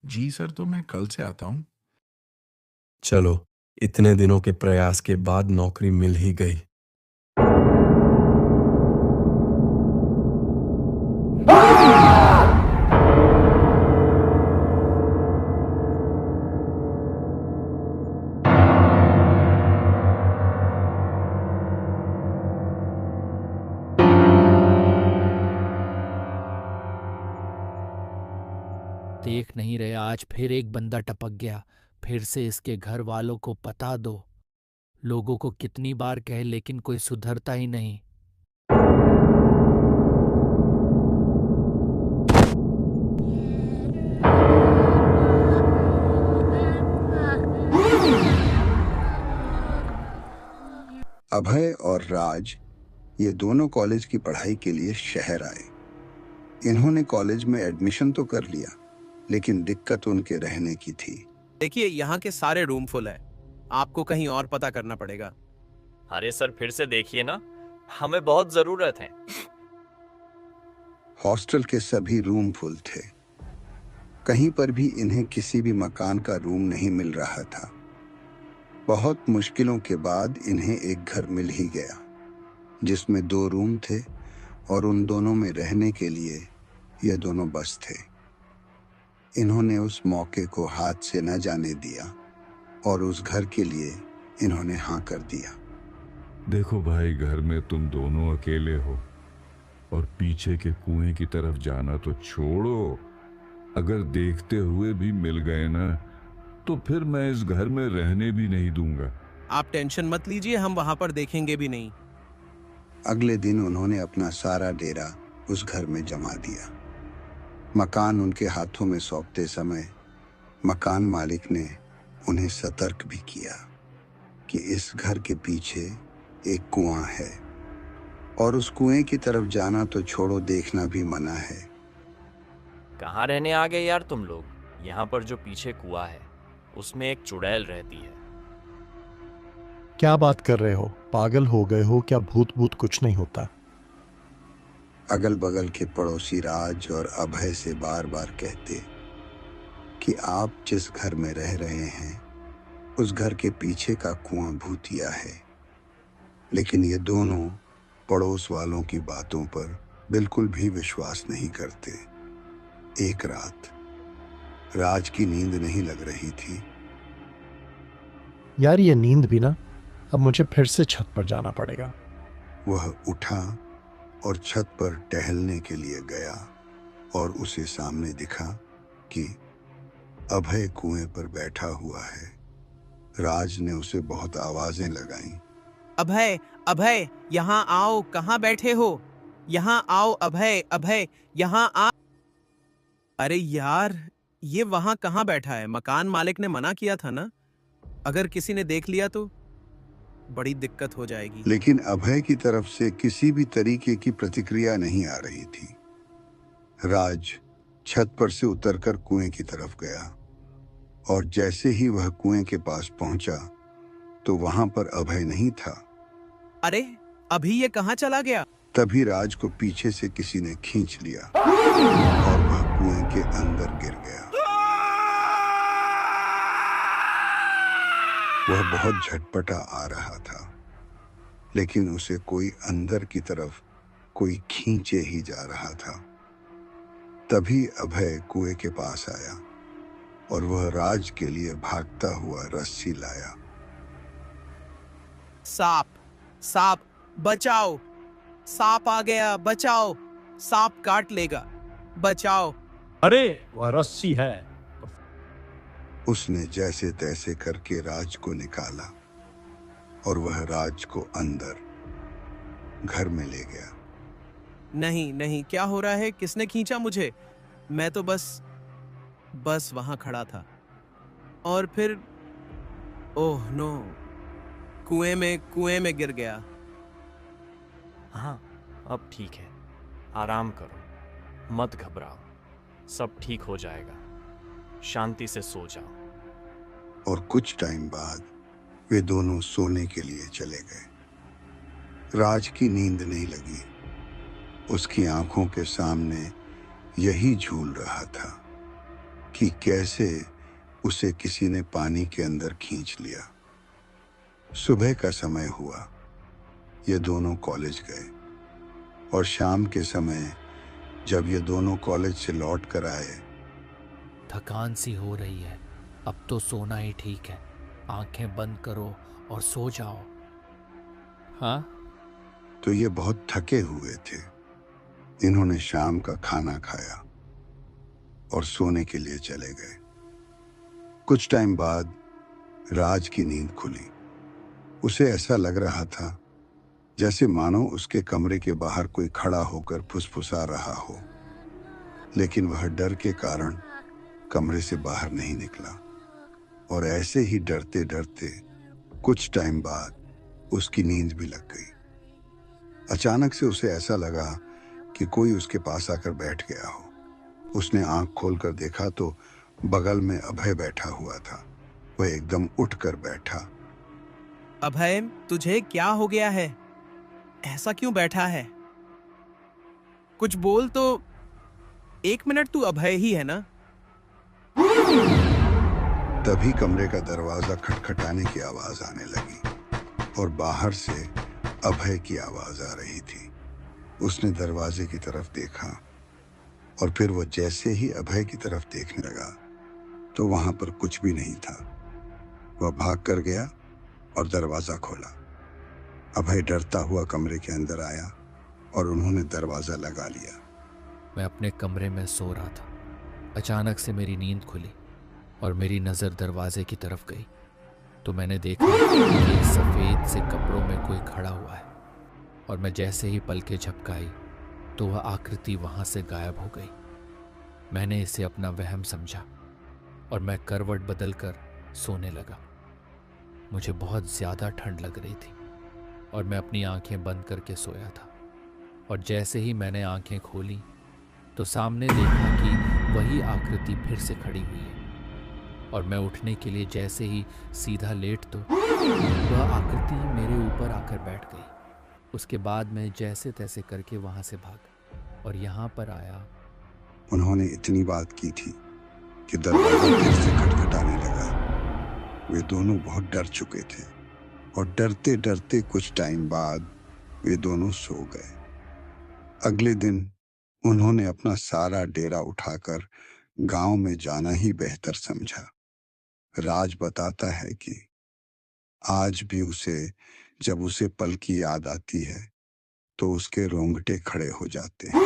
जी sir, तो मैं कल से आता हूँ। चलो, इतने दिनों के प्रयास के बाद नौकरी मिल ही गई। देख नहीं रहे, आज फिर एक बंदा टपक गया। फिर से इसके घर वालों को पता दो। लोगों को कितनी बार कहे लेकिन कोई सुधरता ही नहीं। अभय और राज ये दोनों कॉलेज की पढ़ाई के लिए शहर आए। इन्होंने कॉलेज में एडमिशन तो कर लिया, लेकिन दिक्कत उनके रहने की थी। देखिए, यहाँ के सारे रूम फुल है। आपको कहीं और पता करना पड़ेगा। अरे सर, फिर से देखिए ना, हमें बहुत जरूरत है। हॉस्टल के सभी रूम फुल थे। कहीं पर भी इन्हें किसी भी मकान का रूम नहीं मिल रहा था। बहुत मुश्किलों के बाद इन्हें एक घर मिल ही गया, जिसमें 2 रूम थे और उन दोनों में रहने के लिए ये दोनों बस थे। इन्होंने उस मौके को हाथ से न जाने दिया और उस घर के लिए इन्होंने हाँ कर दिया। देखो भाई, घर में तुम दोनों अकेले हो और पीछे के कुएं की तरफ जाना तो छोड़ो। अगर देखते हुए भी मिल गए ना, तो फिर मैं इस घर में रहने भी नहीं दूंगा। आप टेंशन मत लीजिए, हम वहां पर देखेंगे भी नहीं। अगले दिन उन्होंने अपना सारा डेरा उस घर में जमा दिया। मकान उनके हाथों में सौंपते समय मकान मालिक ने उन्हें सतर्क भी किया कि इस घर के पीछे एक कुआं है और उस कुएं की तरफ जाना तो छोड़ो, देखना भी मना है। कहाँ रहने आ गए यार तुम लोग? यहाँ पर जो पीछे कुआं है, उसमें एक चुड़ैल रहती है। क्या बात कर रहे हो? पागल हो गए हो क्या? भूत भूत कुछ नहीं होता। अगल बगल के पड़ोसी राज और अभय से बार बार कहते कि आप जिस घर में रह रहे हैं उस घर के पीछे का कुआं भूतिया है, लेकिन ये दोनों पड़ोस वालों की बातों पर बिल्कुल भी विश्वास नहीं करते। एक रात राज की नींद नहीं लग रही थी। यार ये नींद भी ना, अब मुझे फिर से छत पर जाना पड़ेगा। वह उठा और छत पर टहलने के लिए गया और उसे सामने दिखा कि अभय कुएं पर बैठा हुआ है। राज ने उसे बहुत आवाजें लगाईं। अभय, अभय, यहाँ आओ। कहाँ बैठे हो? यहाँ आओ अभय, अभय, यहाँ आ। अरे यार, ये वहां कहाँ बैठा है? मकान मालिक ने मना किया था ना। अगर किसी ने देख लिया तो बड़ी दिक्कत हो जाएगी। लेकिन अभय की तरफ से किसी भी तरीके की प्रतिक्रिया नहीं आ रही थी। राज छत पर से उतरकर कुएं की तरफ गया और जैसे ही वह कुएं के पास पहुंचा तो वहां पर अभय नहीं था। अरे, अभी ये कहाँ चला गया? तभी राज को पीछे से किसी ने खींच लिया और वह कुएं के अंदर गिर गया। वह बहुत झटपटा आ रहा था, लेकिन उसे कोई अंदर की तरफ कोई खींचे ही जा रहा था। तभी अभय कुएं के पास आया और वह राज के लिए भागता हुआ रस्सी लाया। सांप, सांप, बचाओ! सांप आ गया, बचाओ! सांप काट लेगा, बचाओ! अरे वह रस्सी है। उसने जैसे तैसे करके राज को निकाला और वह राज को अंदर घर में ले गया। नहीं नहीं, क्या हो रहा है? किसने खींचा मुझे? मैं तो बस वहां खड़ा था और फिर ओह नो, कुएं में गिर गया। हाँ, अब ठीक है। आराम करो, मत घबराओ, सब ठीक हो जाएगा। शांति से सो जाओ। और कुछ टाइम बाद वे दोनों सोने के लिए चले गए। राज की नींद नहीं लगी। उसकी आंखों के सामने यही झूल रहा था कि कैसे उसे किसी ने पानी के अंदर खींच लिया। सुबह का समय हुआ, ये दोनों कॉलेज गए और शाम के समय जब ये दोनों कॉलेज से लौट कर आए थकान सी हो रही है, अब तो सोना ही ठीक है। आंखें बंद करो और सो जाओ। हाँ, तो ये बहुत थके हुए थे। इन्होंने शाम का खाना खाया और सोने के लिए चले गए। कुछ टाइम बाद राज की नींद खुली। उसे ऐसा लग रहा था जैसे मानो उसके कमरे के बाहर कोई खड़ा होकर फुसफुसा रहा हो, लेकिन वह डर के कारण कमरे से बाहर नहीं निकला। और ऐसे ही डरते डरते कुछ टाइम बाद उसकी नींद भी लग गई। अचानक से उसे ऐसा लगा कि कोई उसके पास आकर बैठ गया हो। उसने आंख खोलकर देखा तो बगल में अभय बैठा हुआ था। वह एकदम उठकर बैठा। अभय, तुझे क्या हो गया है? ऐसा क्यों बैठा है? कुछ बोल तो। 1 मिनट, तू अभय ही है ना? तभी कमरे का दरवाजा खटखटाने की आवाज आने लगी और बाहर से अभय की आवाज आ रही थी। उसने दरवाजे की तरफ देखा और फिर वो जैसे ही अभय की तरफ देखने लगा तो वहां पर कुछ भी नहीं था। वह भाग कर गया और दरवाजा खोला। अभय डरता हुआ कमरे के अंदर आया और उन्होंने दरवाजा लगा लिया। मैं अपने कमरे में सो रहा था। अचानक से मेरी नींद खुली और मेरी नज़र दरवाजे की तरफ गई तो मैंने देखा कि एक सफ़ेद से कपड़ों में कोई खड़ा हुआ है। और मैं जैसे ही पलकें झपकाई तो वह आकृति वहाँ से गायब हो गई। मैंने इसे अपना वहम समझा और मैं करवट बदल कर सोने लगा। मुझे बहुत ज़्यादा ठंड लग रही थी और मैं अपनी आंखें बंद करके सोया था। और जैसे ही मैंने आंखें खोली तो सामने देखा कि वही आकृति फिर से खड़ी हुई है। और मैं उठने के लिए जैसे ही सीधा लेट तो वह आकृति मेरे ऊपर आकर बैठ गई। उसके बाद मैं जैसे तैसे करके वहां से भागा और यहाँ पर आया। उन्होंने इतनी बात की थी कि दरवाजा फिर से खटखटाने लगा। वे दोनों बहुत डर चुके थे और डरते डरते कुछ टाइम बाद वे दोनों सो गए। अगले दिन उन्होंने अपना सारा डेरा उठाकर गांव में जाना ही बेहतर समझा। राज बताता है कि आज भी जब उसे पल की याद आती है तो उसके रोंगटे खड़े हो जाते हैं।